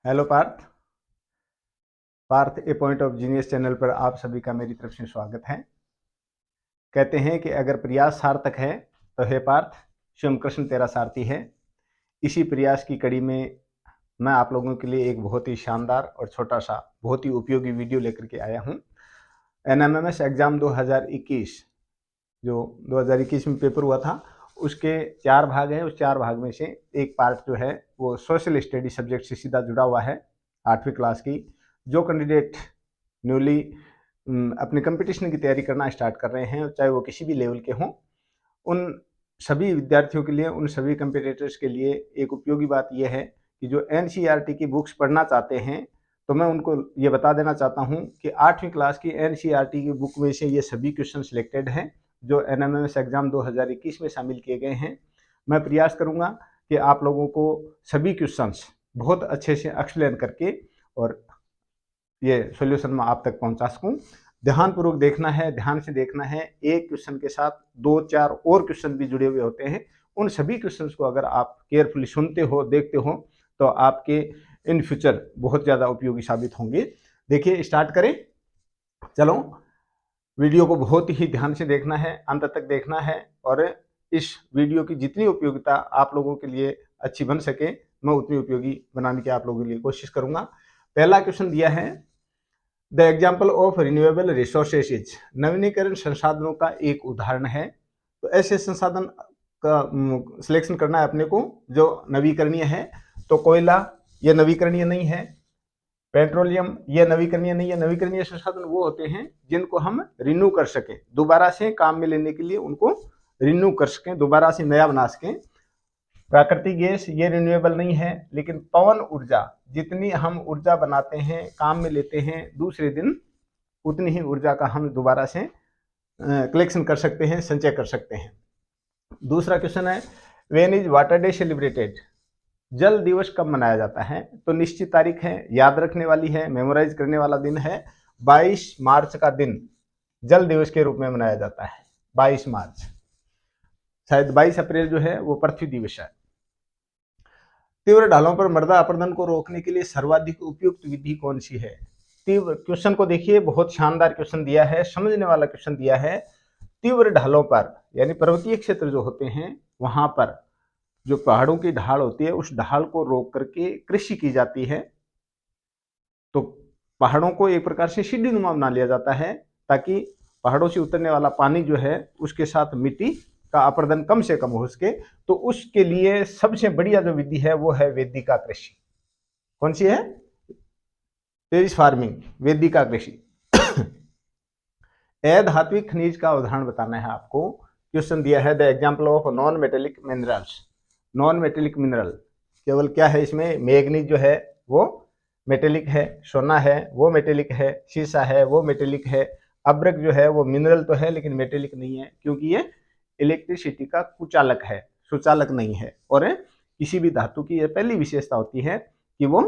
Hello Parth. Parth a point of genius channel पर आप सभी का मेरी तरफ से स्वागत है। कहते हैं कि अगर प्रयास सार्थक है तो हे पार्थ, स्वयं कृष्ण तेरा सारथी है। इसी प्रयास की कड़ी में मैं आप लोगों के लिए एक बहुत ही शानदार और छोटा सा बहुत ही उपयोगी वीडियो लेकर के आया हूँ। एनएमएमएस एग्जाम 2021 जो 2021 में पेपर हुआ था, उसके 4 भाग हैं। उस 4 भाग में से एक पार्ट जो है वो सोशल स्टडी सब्जेक्ट से सीधा जुड़ा हुआ है, 8वीं क्लास की। जो कैंडिडेट न्यूली अपने कंपटीशन की तैयारी करना स्टार्ट कर रहे हैं, चाहे वो किसी भी लेवल के हों, उन सभी विद्यार्थियों के लिए, उन सभी कंपटीटर्स के लिए एक उपयोगी बात यह है कि जो एनसीईआरटी की बुक्स पढ़ना चाहते हैं, तो मैं उनको ये बता देना चाहता हूँ कि 8वीं क्लास की एनसीईआरटी की बुक में से ये सभी क्वेश्चन सिलेक्टेड हैं जो एनएमएमएस एग्जाम 2021 में शामिल किए गए हैं। मैं प्रयास करूंगा कि आप लोगों को सभी क्वेश्चंस बहुत अच्छे से एक्सप्लेन करके और ये सॉल्यूशन मैं आप तक पहुंचा सकूं। ध्यानपूर्वक देखना है, ध्यान से देखना है। एक क्वेश्चन के साथ 2-4 और क्वेश्चन भी जुड़े हुए होते हैं। उन सभी क्वेश्चंस को अगर आप केयरफुली सुनते हो, देखते हो, तो आपके इन फ्यूचर बहुत ज़्यादा उपयोगी साबित होंगे। देखिए, स्टार्ट करें। चलो, वीडियो को बहुत ही ध्यान से देखना है, अंत तक देखना है, और इस वीडियो की जितनी उपयोगिता आप लोगों के लिए अच्छी बन सके, मैं उतनी उपयोगी बनाने की आप लोगों के लिए कोशिश करूंगा। पहला क्वेश्चन दिया है, the example of renewable resources is, नवीनीकरण संसाधनों का एक उदाहरण है। तो ऐसे संसाधन का सिलेक्शन करना है अपने को जो नवीकरणीय है। तो कोयला ये नवीकरणीय नहीं है, पेट्रोलियम ये नवीकरणीय नहीं है। नवीकरणीय संसाधन वो होते हैं जिनको हम रिन्यू कर सकें, दोबारा से काम में लेने के लिए उनको रिन्यू कर सकें, दोबारा से नया बना सकें। प्राकृतिक गैस ये रिन्यूएबल नहीं है, लेकिन पवन ऊर्जा, जितनी हम ऊर्जा बनाते हैं, काम में लेते हैं, दूसरे दिन उतनी ही ऊर्जा का हम दोबारा से कलेक्शन कर सकते हैं, संचय कर सकते हैं। दूसरा क्वेश्चन है, when is water day celebrated, जल दिवस कब मनाया जाता है? तो निश्चित तारीख है, याद रखने वाली है, मेमोराइज करने वाला दिन है। 22 मार्च का दिन जल दिवस के रूप में मनाया जाता है। 22 मार्च, शायद 22 अप्रैल जो है वो पृथ्वी दिवस है। तीव्र ढालों पर मृदा अपरदन को रोकने के लिए सर्वाधिक उपयुक्त विधि कौन सी है? तीव्र, क्वेश्चन को देखिए, बहुत शानदार क्वेश्चन दिया है, समझने वाला क्वेश्चन दिया है। तीव्र ढालों पर, यानी पर्वतीय क्षेत्र जो होते हैं, वहां पर जो पहाड़ों की ढाल होती है, उस ढाल को रोक करके कृषि की जाती है। तो पहाड़ों को एक प्रकार से सीढ़ीनुमा बना लिया जाता है, ताकि पहाड़ों से उतरने वाला पानी जो है उसके साथ मिट्टी का अपरदन कम से कम हो सके। तो उसके लिए सबसे बढ़िया जो विधि है वो है वेदिका कृषि। कौन सी है? टेरिस फार्मिंग, वेदिका कृषि। अधात्विक खनिज का उदाहरण बताना है आपको। क्वेश्चन दिया है, the example of non metallic minerals. Non metallic mineral केवल क्या है इसमें? मैग्नीज जो है वो मेटेलिक है, सोना है वो मेटेलिक है, शीशा है वो मेटेलिक है, अब्रक जो है वो मिनरल तो है लेकिन मेटेलिक नहीं है, क्योंकि ये इलेक्ट्रिसिटी का कुचालक है, सुचालक नहीं है। और किसी भी धातु की यह पहली विशेषता होती है कि वो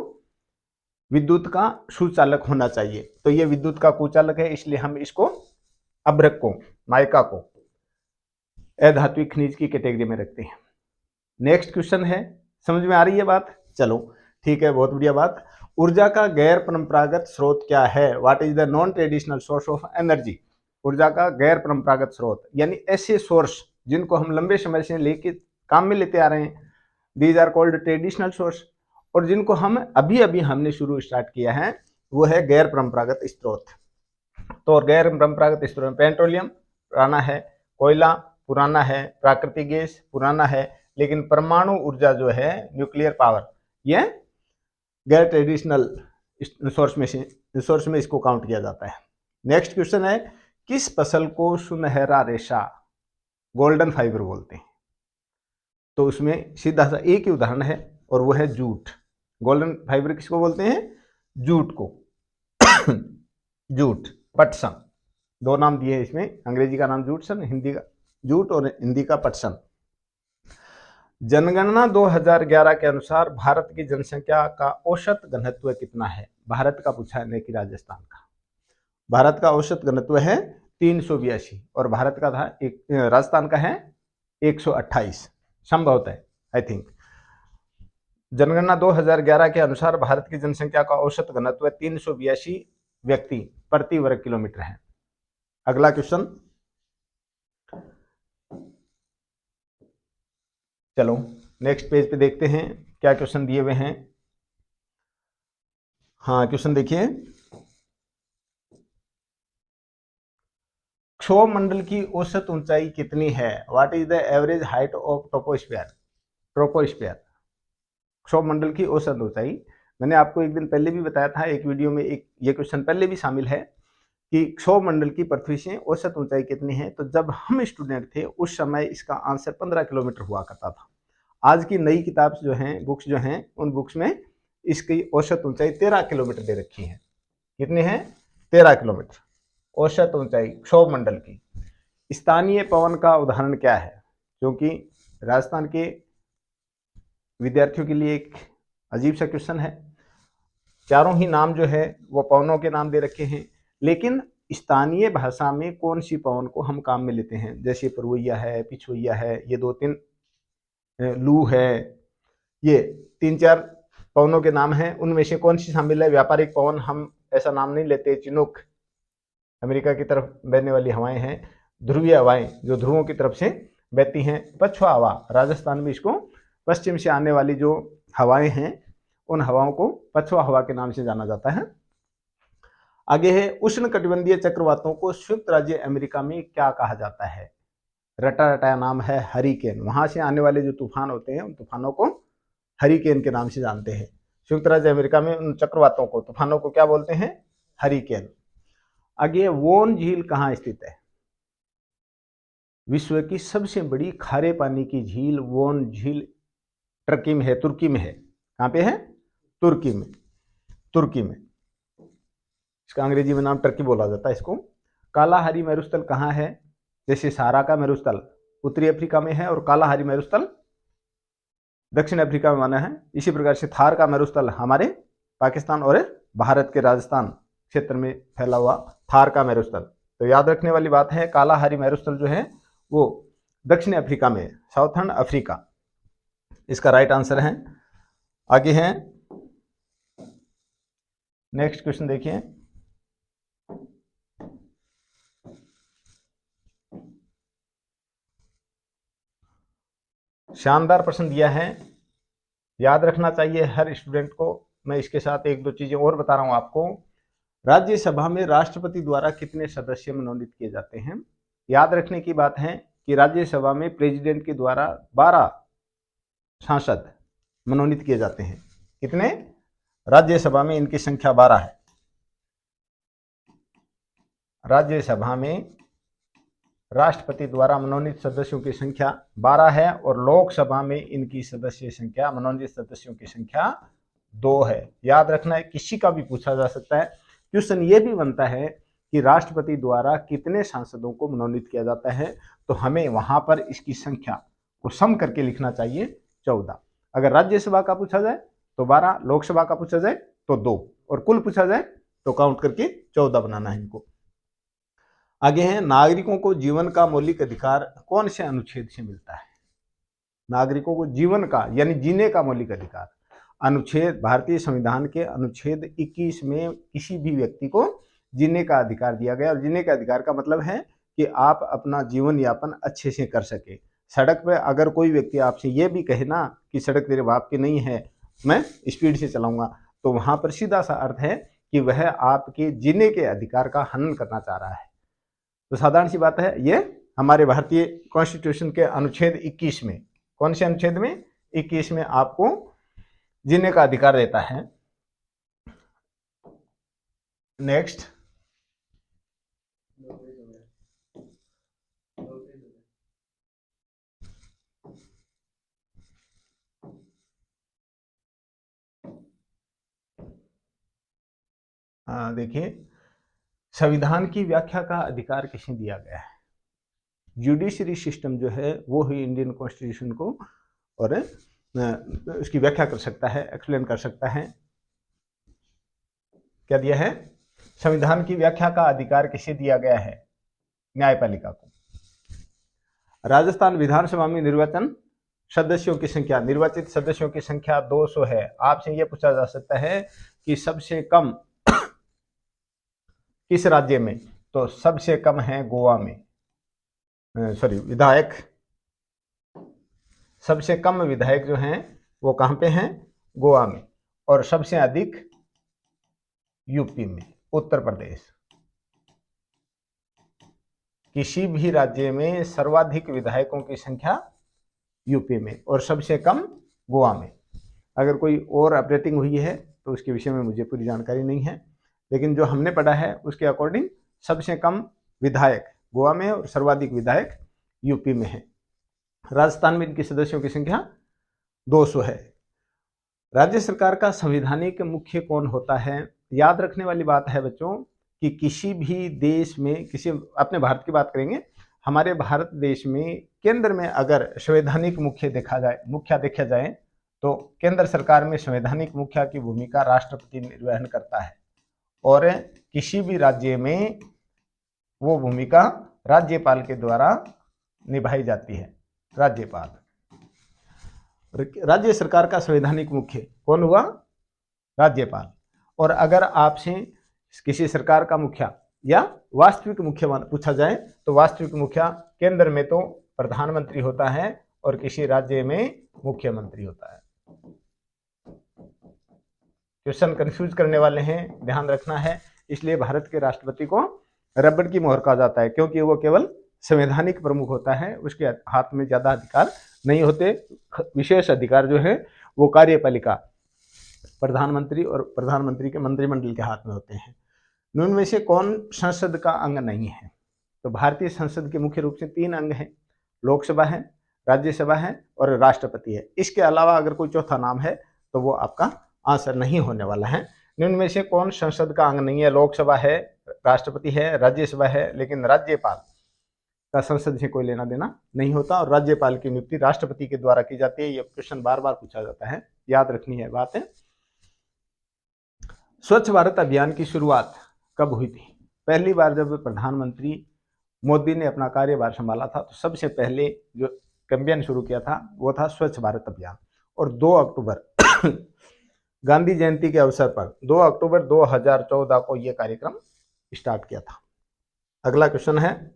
विद्युत का सुचालक होना चाहिए। तो ये विद्युत का कुचालक है, इसलिए हम इसको, अब्रक को, माइका को, अधात्विक खनिज की कैटेगरी में रखते हैं। नेक्स्ट क्वेश्चन है, समझ में आ रही है बात? चलो ठीक है, बहुत बढ़िया बात। ऊर्जा का गैर परंपरागत स्रोत क्या है? What is the non traditional source of energy? ऊर्जा का गैर परंपरागत स्रोत, यानी ऐसे सोर्स जिनको हम लंबे समय से लेके काम में लेते आ रहे हैं, these are called traditional source. और जिनको हम अभी अभी हमने शुरू स्टार्ट किया है वो है गैर परंपरागत स्रोत। तो गैर परंपरागत स्रोत में पेट्रोलियम पुराना है, कोयला पुराना है, प्राकृतिक गैस पुराना है, लेकिन परमाणु ऊर्जा जो है, न्यूक्लियर पावर, ये गैर ट्रेडिशनल सोर्स में इसको काउंट किया जाता है। नेक्स्ट क्वेश्चन है, किस फसल को सुनहरा रेशा, गोल्डन फाइबर बोलते हैं? तो उसमें सीधा सा एक ही उदाहरण है और वो है जूट। गोल्डन फाइबर किसको बोलते हैं? जूट को। जूट, पटसन, दो नाम दिए इसमें, अंग्रेजी का नाम जूटसन, हिंदी का जूट और हिंदी का पटसन। जनगणना 2011 के अनुसार भारत की जनसंख्या का औसत घनत्व कितना है? भारत का पूछा है, न कि राजस्थान का। भारत का औसत घनत्व है 382 और भारत का था राजस्थान का है 128, संभवतः, आई थिंक। जनगणना 2011 के अनुसार भारत की जनसंख्या का औसत घनत्व 382 व्यक्ति प्रति वर्ग किलोमीटर है। अगला क्वेश्चन, चलो नेक्स्ट पेज पे देखते हैं क्या क्वेश्चन दिए हुए हैं। हाँ, क्वेश्चन देखिए, क्षोभ मंडल की औसत ऊंचाई कितनी है? What is the average height of troposphere? Troposphere, क्षोभ मंडल की औसत ऊंचाई। मैंने आपको एक दिन पहले भी बताया था एक वीडियो में, एक ये क्वेश्चन पहले भी शामिल है कि क्षोभ मंडल की पृथ्वी से औसत ऊंचाई कितनी है। तो जब हम स्टूडेंट थे उस समय इसका आंसर 15 किलोमीटर हुआ करता था। आज की नई किताब जो हैं, बुक्स जो हैं, उन बुक्स में इसकी औसत ऊंचाई 13 किलोमीटर दे रखी है। कितनी है? 13 किलोमीटर औसत ऊंचाई क्षोभ मंडल की। स्थानीय पवन का उदाहरण क्या है? क्योंकि राजस्थान के विद्यार्थियों के लिए एक अजीब सा क्वेश्चन है। चारों ही नाम जो है वो पवनों के नाम दे रखे हैं, लेकिन स्थानीय भाषा में कौन सी पवन को हम काम में लेते हैं? जैसे पुरवैया है, पिछवैया है, ये 2-3 लू है, ये 3-4 पवनों के नाम हैं। उनमें से कौन सी शामिल है? व्यापारिक पवन हम ऐसा नाम नहीं लेते। चिनूक अमेरिका की तरफ बहने वाली हवाएं हैं। ध्रुवीय हवाएं जो ध्रुवों की तरफ से बहती हैं। पछुआ हवा, राजस्थान में इसको पश्चिम से आने वाली जो हवाएं हैं उन हवाओं को पछुआ हवा के नाम से जाना जाता है। आगे है, उष्णकटिबंधीय चक्रवातों को संयुक्त राज्य अमेरिका में क्या कहा जाता है? रटा रटाया नाम है हरिकेन। वहां से आने वाले जो तूफान होते हैं उन तूफानों को हरिकेन के नाम से जानते हैं। संयुक्त राज्य अमेरिका में उन चक्रवातों को, तूफानों को क्या बोलते हैं? हरिकेन। आगे, वोन झील कहाँ स्थित है? विश्व की सबसे बड़ी खारे पानी की झील वोन झील टर्की में है, तुर्की में है। कहाँ पे है? तुर्की में। तुर्की में, इसका अंग्रेजी में नाम टर्की बोला जाता है इसको। कालाहारी मरुस्थल कहाँ है? जैसे सहारा का मरुस्थल उत्तरी अफ्रीका में है और कालाहारी मरुस्थल दक्षिण अफ्रीका में माना है। इसी प्रकार से थार का मरुस्थल हमारे पाकिस्तान और भारत के राजस्थान क्षेत्र में फैला हुआ थार का मरुस्थल। तो याद रखने वाली बात है, कालाहारी मरुस्थल जो है वो दक्षिण अफ्रीका में, साउथर्न अफ्रीका, इसका राइट आंसर है। आगे है, नेक्स्ट क्वेश्चन देखिए, शानदार प्रश्न दिया है, याद रखना चाहिए हर स्टूडेंट को। मैं इसके साथ 1-2 चीजें और बता रहा हूं आपको। राज्यसभा में राष्ट्रपति द्वारा कितने सदस्य मनोनीत किए जाते हैं? याद रखने की बात है कि राज्यसभा में प्रेसिडेंट के द्वारा 12 सांसद मनोनीत किए जाते हैं। कितने? राज्यसभा में इनकी संख्या 12 है। राज्यसभा में राष्ट्रपति द्वारा मनोनीत सदस्यों की संख्या 12 है और लोकसभा में इनकी सदस्य संख्या, मनोनीत सदस्यों की संख्या 2 है। याद रखना है, किसी का भी पूछा जा सकता है। क्वेश्चन ये भी बनता है कि राष्ट्रपति द्वारा कितने सांसदों को मनोनीत किया जाता है, तो हमें वहां पर इसकी संख्या को सम करके लिखना चाहिए 14। अगर राज्यसभा का पूछा जाए तो 12, लोकसभा का पूछा जाए तो 2, और कुल पूछा जाए तो काउंट करके 14 बनाना है इनको। आगे है, नागरिकों को जीवन का मौलिक अधिकार कौन से अनुच्छेद से मिलता है? नागरिकों को जीवन का यानी जीने का मौलिक अधिकार अनुच्छेद, भारतीय संविधान के अनुच्छेद 21 में किसी भी व्यक्ति को जीने का अधिकार दिया गया। और जीने के अधिकार का मतलब है कि आप अपना जीवन यापन अच्छे से कर सके। सड़क पे अगर कोई व्यक्ति आपसे ये भी कहे ना कि सड़क तेरे बाप की नहीं है, मैं स्पीड से चलाऊंगा, तो वहां पर सीधा सा अर्थ है कि वह आपके जीने के अधिकार का हनन करना चाह रहा है। तो साधारण सी बात है, ये हमारे भारतीय कॉन्स्टिट्यूशन के अनुच्छेद 21 में, कौन से अनुच्छेद में? 21 में आपको जीने का अधिकार देता है। नेक्स्ट, देखिए, संविधान की व्याख्या का अधिकार किसे दिया गया है? जुडिशरी सिस्टम जो है वो ही इंडियन कॉन्स्टिट्यूशन को और उसकी व्याख्या कर सकता है, एक्सप्लेन कर सकता है। क्या दिया है? संविधान की व्याख्या का अधिकार किसे दिया गया है? न्यायपालिका को। राजस्थान विधानसभा में निर्वाचन सदस्यों की संख्या, निर्वाचित सदस्यों की संख्या 200 है। आपसे यह पूछा जा सकता है कि सबसे कम किस राज्य में, तो सबसे कम है गोवा में, सॉरी विधायक, सबसे कम विधायक जो हैं वो कहां पे हैं, गोवा में, और सबसे अधिक यूपी में, उत्तर प्रदेश। किसी भी राज्य में सर्वाधिक विधायकों की संख्या यूपी में और सबसे कम गोवा में। अगर कोई और अपडेटिंग हुई है तो उसके विषय में मुझे पूरी जानकारी नहीं है, लेकिन जो हमने पढ़ा है उसके अकॉर्डिंग सबसे कम विधायक गोवा में और सर्वाधिक विधायक यूपी में है। राजस्थान में इनके सदस्यों की संख्या 200 है। राज्य सरकार का संवैधानिक मुख्य कौन होता है? याद रखने वाली बात है बच्चों कि किसी भी देश में, किसी अपने भारत की बात करेंगे, हमारे भारत देश में केंद्र में अगर संवैधानिक मुख्य देखा जाए तो केंद्र सरकार में संवैधानिक मुखिया की भूमिका राष्ट्रपति निर्वहन करता है और किसी भी राज्य में वो भूमिका राज्यपाल के द्वारा निभाई जाती है। राज्यपाल, राज्य सरकार का संवैधानिक मुख्य कौन हुआ? राज्यपाल। और अगर आपसे किसी सरकार का मुखिया या वास्तविक मुखिया पूछा जाए तो वास्तविक मुखिया केंद्र में तो प्रधानमंत्री होता है और किसी राज्य में मुख्यमंत्री होता है। क्वेश्चन कंफ्यूज करने वाले हैं, ध्यान रखना है। इसलिए भारत के राष्ट्रपति को रबड़ की मोहर कहा जाता है, क्योंकि वो केवल संवैधानिक प्रमुख होता है, उसके हाथ में ज्यादा अधिकार नहीं होते। विशेष अधिकार जो है वो कार्यपालिका, प्रधानमंत्री और प्रधानमंत्री के मंत्रिमंडल के हाथ में होते हैं। निम्न में से कौन संसद का अंग नहीं है? तो भारतीय संसद के मुख्य रूप से 3 अंग हैं, लोकसभा है, राज्यसभा है और राष्ट्रपति है। इसके अलावा अगर कोई चौथा नाम है तो वो आपका आंसर नहीं होने वाला है। निम्न में से कौन संसद का अंग नहीं है? लोकसभा है, राष्ट्रपति है, राज्यसभा है, लेकिन राज्यपाल का संसद से कोई लेना देना नहीं होता और राज्यपाल की नियुक्ति राष्ट्रपति के द्वारा की जाती है। यह क्वेश्चन बार बार पूछा जाता है, याद रखनी है बात है। स्वच्छ भारत अभियान की शुरुआत कब हुई थी? पहली बार जब प्रधानमंत्री मोदी ने अपना कार्यभार संभाला था तो सबसे पहले जो कैंपेन शुरू किया था वो था स्वच्छ भारत अभियान, और 2 अक्टूबर गांधी जयंती के अवसर पर 2 अक्टूबर 2014 को यह कार्यक्रम स्टार्ट किया था। अगला क्वेश्चन है,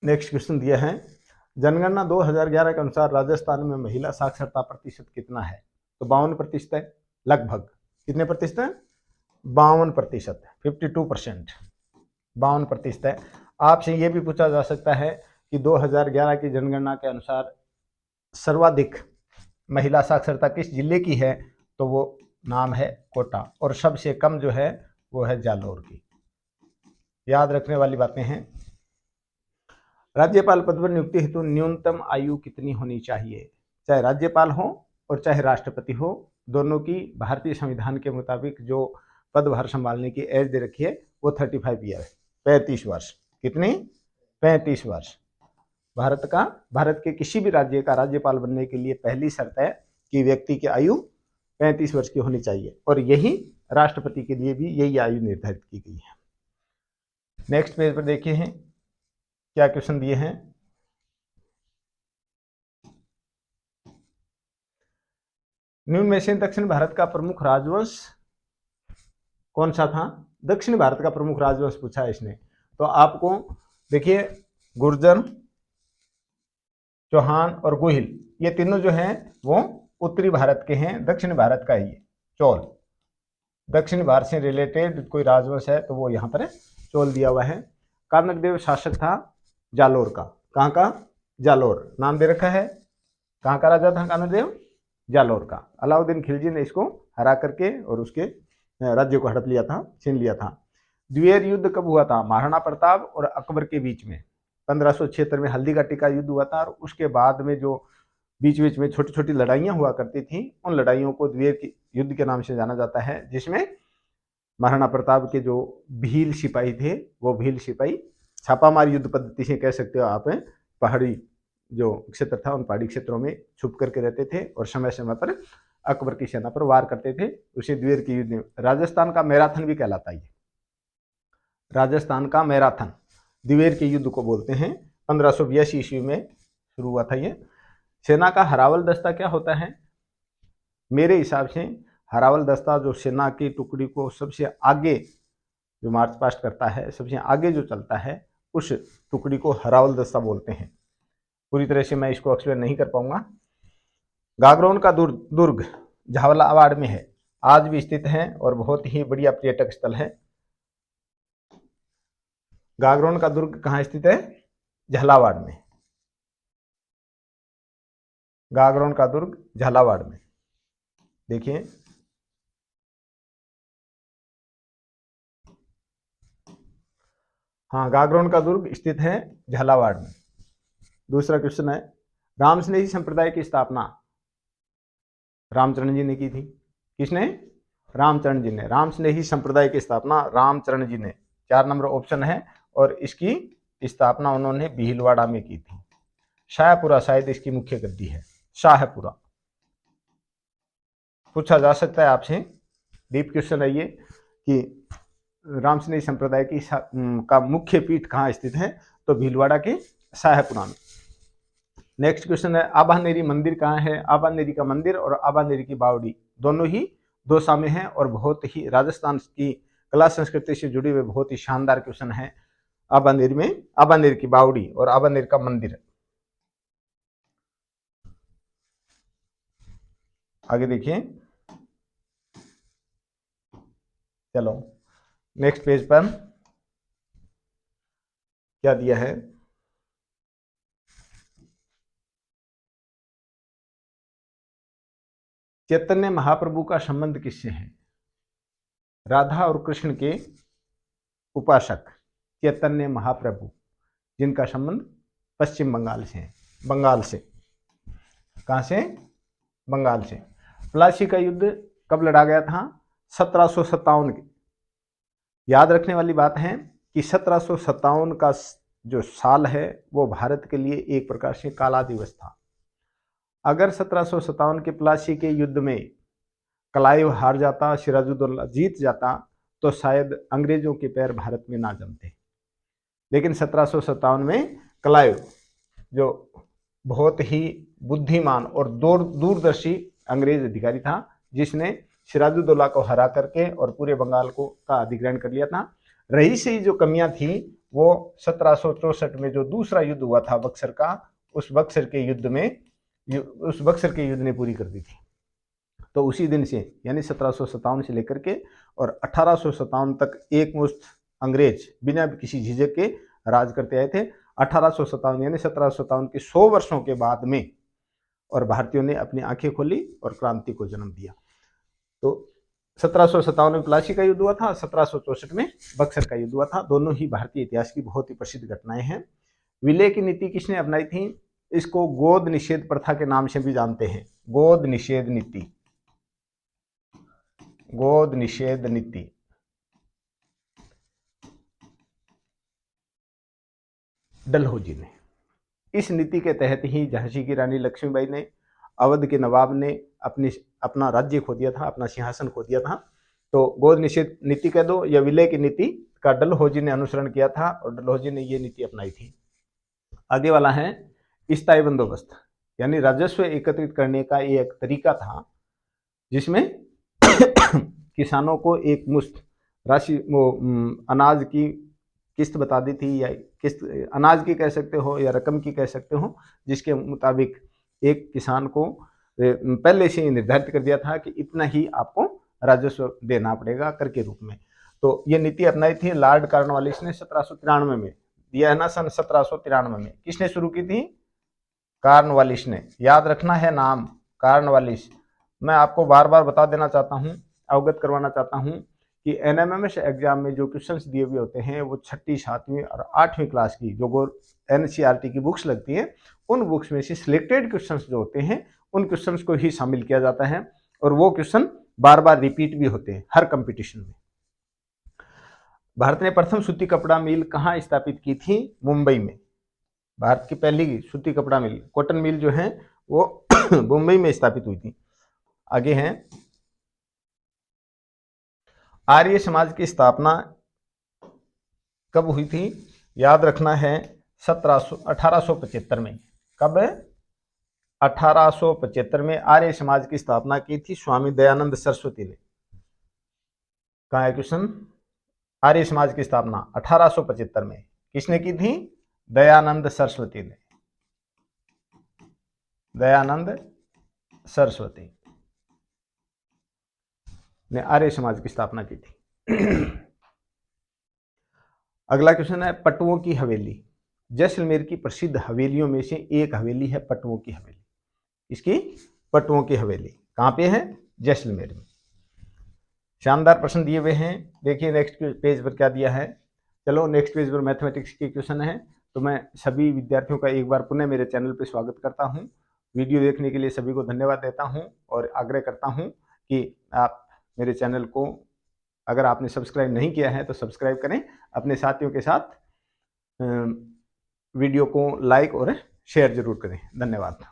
नेक्स्ट क्वेश्चन दिया है, जनगणना 2011 के अनुसार राजस्थान में महिला साक्षरता प्रतिशत कितना है? तो 52% है। लगभग कितने प्रतिशत है? 52%, 52%, 52% है। आपसे ये भी पूछा जा सकता है कि 2011 की जनगणना के अनुसार सर्वाधिक महिला साक्षरता किस जिले की है? तो वो नाम है कोटा, और सबसे कम जो है वो है जालौर की। याद रखने वाली बातें हैं। राज्यपाल पद पर नियुक्ति हेतु न्यूनतम आयु कितनी होनी चाहिए? चाहे राज्यपाल हो और चाहे राष्ट्रपति हो, दोनों की भारतीय संविधान के मुताबिक जो पदभार संभालने की एज दे रखी है वो 35 ईयर है, 35 वर्ष। कितनी? 35 वर्ष। भारत के किसी भी राज्य का राज्यपाल बनने के लिए पहली शर्त है कि व्यक्ति की आयु 35 वर्ष की होनी चाहिए, और यही राष्ट्रपति के लिए भी यही आयु निर्धारित की गई है। नेक्स्ट पेज पर देखिए हैं क्या क्वेश्चन दिए हैं। निम्न में से दक्षिण भारत का प्रमुख राजवंश कौन सा था? दक्षिण भारत का प्रमुख राजवंश पूछा है इसने, तो आपको देखिए गुर्जर, चौहान और गोहिल, ये तीनों जो हैं वो उत्तरी भारत के हैं, दक्षिण भारत का ही है चोल। दक्षिण भारत से रिलेटेड कोई राजवंश है तो वो यहाँ पर चोल दिया हुआ है। कानक देव शासक था जालोर का। कहाँ का? जालोर नाम दे रखा है। कहाँ का राजा था कानक देव? जालोर का। अलाउद्दीन खिलजी ने इसको हरा करके और उसके राज्य को हड़प लिया था, छीन लिया था। द्विवेद युद्ध कब हुआ था? महाराणा प्रताप और अकबर के बीच में 1576 में हल्दी घाटी का युद्ध हुआ था, और उसके बाद में जो बीच बीच में छोटी छोटी लड़ाइयां हुआ करती थी, उन लड़ाइयों को द्विवेद युद्ध के नाम से जाना जाता है, जिसमें महाराणा प्रताप के जो भील सिपाही थे वो भील सिपाही छापामार युद्ध पद्धति से कह सकते हो आप, पहाड़ी जो क्षेत्र था उन पहाड़ी क्षेत्रों में छुप करके रहते थे और समय समय पर अकबर की सेना पर वार करते थे। उसे द्वीर के युद्ध, राजस्थान का मैराथन भी कहलाता है। राजस्थान का मैराथन द्वीर के युद्ध को बोलते हैं। 1582 ईस्वी में शुरू हुआ था ये। सेना का हरावल दस्ता क्या होता है? मेरे हिसाब से हरावल दस्ता जो सेना की टुकड़ी को सबसे आगे जो मार्च पास्ट करता है, सबसे आगे जो चलता है, उस टुकड़ी को हरावल दस्ता बोलते हैं। पूरी तरह से मैं इसको एक्सप्लेन नहीं कर पाऊंगा। गागरोन का दुर्ग झालावाड़ में है, आज भी स्थित है और बहुत ही बढ़िया पर्यटक स्थल है। गागरोन का दुर्ग कहाँ स्थित है? झालावाड़ में। गागरोन का दुर्ग झालावाड़ में, देखिए। हाँ, गागरोन का दुर्ग स्थित है झालावाड़ में। दूसरा क्वेश्चन है, रामस्नेही संप्रदाय की स्थापना रामचरण जी ने की थी। किसने? रामचरण जी ने। रामस्नेही संप्रदाय की स्थापना रामचरण जी ने, 4 नंबर ऑप्शन है, और इसकी स्थापना उन्होंने भीलवाड़ा में की थी। शाहपुरा शायद इसकी मुख्य गद्दी है, शाहपुरा। पूछा जा सकता है आपसे, डीप क्वेश्चन है ये, कि रामस्नेही संप्रदाय की का मुख्य पीठ कहाँ स्थित है? तो भीलवाड़ा के शाहपुरा में। नेक्स्ट क्वेश्चन है, आबानेरी मंदिर कहाँ है? आबानेरी का मंदिर और आबानेरी की बावड़ी दोनों ही दौसा में है और बहुत ही राजस्थान की कला संस्कृति से जुड़े हुए बहुत ही शानदार क्वेश्चन है। आबानेरी में आबानेरी की बावड़ी और आबानेरी का मंदिर। आगे देखिए, चलो नेक्स्ट पेज पर क्या दिया है। चैतन्य महाप्रभु का संबंध किससे है? राधा और कृष्ण के उपासक चैतन्य महाप्रभु, जिनका संबंध पश्चिम बंगाल से है। बंगाल से, कहां से? बंगाल से। प्लासी का युद्ध कब लड़ा गया था? 1757 के। याद रखने वाली बात है कि 1757 का जो साल है वो भारत के लिए एक प्रकार से काला दिवस था। अगर 1757 के प्लासी के युद्ध में क्लाइव हार जाता, सिराजुद्दौला जीत जाता, तो शायद अंग्रेजों के पैर भारत में ना जमते। लेकिन 1757 में क्लाइव, जो बहुत ही बुद्धिमान और दूरदर्शी अंग्रेज अधिकारी था, जिसने सिराजुद्दौला को हरा करके और पूरे बंगाल को का अधिग्रहण कर लिया था। रही से जो कमियां थी वो 1764 में जो दूसरा युद्ध हुआ था बक्सर का, उस बक्सर के युद्ध ने पूरी कर दी थी। तो उसी दिन से, यानी 1757 से लेकर के और 1857 तक एक मुश्त अंग्रेज बिना किसी झिझक के राज करते आए थे। 1857 यानी 1757 के 100 वर्षों के बाद में और भारतीयों ने अपनी आंखें खोली और क्रांति को जन्म दिया। तो 1757 में प्लासी का युद्ध हुआ था, 1764 में बक्सर का युद्ध हुआ था। दोनों ही भारतीय इतिहास की बहुत ही प्रसिद्ध घटनाएं हैं। विलय की नीति किसने अपनाई थी? इसको गोद निषेध प्रथा के नाम से भी जानते हैं। गोद निषेध नीति, गोद निषेध नीति। डलहौजी ने। इस नीति के तहत ही झांसी की रानी लक्ष्मीबाई ने, अवध के नवाब ने अपना राज्य खो दिया था, अपना सिंहासन खो दिया था। तो गोद निषेध नीति कह दो या विलय की नीति का डलहौजी ने अनुसरण किया था और डलहौजी ने ये नीति अपनाई थी। आगे वाला है स्थायी बंदोबस्त, यानी राजस्व एकत्रित करने का ये एक तरीका था जिसमें किसानों को एक मुश्त राशि, वो अनाज की किस्त बता दी थी, या किस्त अनाज की कह सकते हो या रकम की कह सकते हो, जिसके मुताबिक एक किसान को पहले से ही निर्धारित कर दिया था कि इतना ही आपको राजस्व देना पड़ेगा कर के रूप में। तो ये नीति अपनाई थी लॉर्ड कॉर्नवालिस ने 1793 में, दिया है ना, सन 1793 में। किसने शुरू की थी? कॉर्नवालिस ने। याद रखना है नाम, कॉर्नवालिस। मैं आपको बार बार बता देना चाहता हूँ, अवगत करवाना चाहता हूँ कि एनएमएमएस एग्जाम में जो क्वेश्चंस दिए हुए होते हैं वो 6ठी, 7वीं और 8वीं क्लास की जो एनसीईआरटी की बुक्स लगती है, उन बुक्स में से सिलेक्टेड क्वेश्चंस जो होते हैं उन क्वेश्चंस को ही शामिल किया जाता है और वो क्वेश्चन बार बार रिपीट भी होते हैं हर कंपटीशन में। भारत ने प्रथम सूती कपड़ा मिल कहाँ स्थापित की थी? मुंबई में। भारत की पहली सूती कपड़ा मिल, कॉटन मिल जो है वो मुंबई में स्थापित हुई थी। आगे हैं, आर्य समाज की स्थापना कब हुई थी? याद रखना है 1875 में। कब? 1875 में आर्य समाज की स्थापना की थी स्वामी दयानंद सरस्वती ने। कहाँ है क्वेश्चन? आर्य समाज की स्थापना 1875 में किसने की थी? दयानंद सरस्वती ने। दयानंद सरस्वती ने आर्य समाज की स्थापना की थी। अगला क्वेश्चन है, पटुओं की हवेली। जैसलमेर की प्रसिद्ध हवेलियों में से एक हवेली है पटुओं की हवेली। इसकी पटुओं की हवेली कहाँ पे है? जैसलमेर में। शानदार प्रश्न दिए हुए हैं। देखिए नेक्स्ट पेज पर क्या दिया है। चलो नेक्स्ट पेज पर मैथमेटिक्स के क्वेश्चन है। तो मैं सभी विद्यार्थियों का एक बार पुनः मेरे चैनल पर स्वागत करता हूँ। वीडियो देखने के लिए सभी को धन्यवाद देता हूँ और आग्रह करता हूँ कि आप मेरे चैनल को अगर आपने सब्सक्राइब नहीं किया है तो सब्सक्राइब करें, अपने साथियों के साथ वीडियो को लाइक और शेयर जरूर करें। धन्यवाद।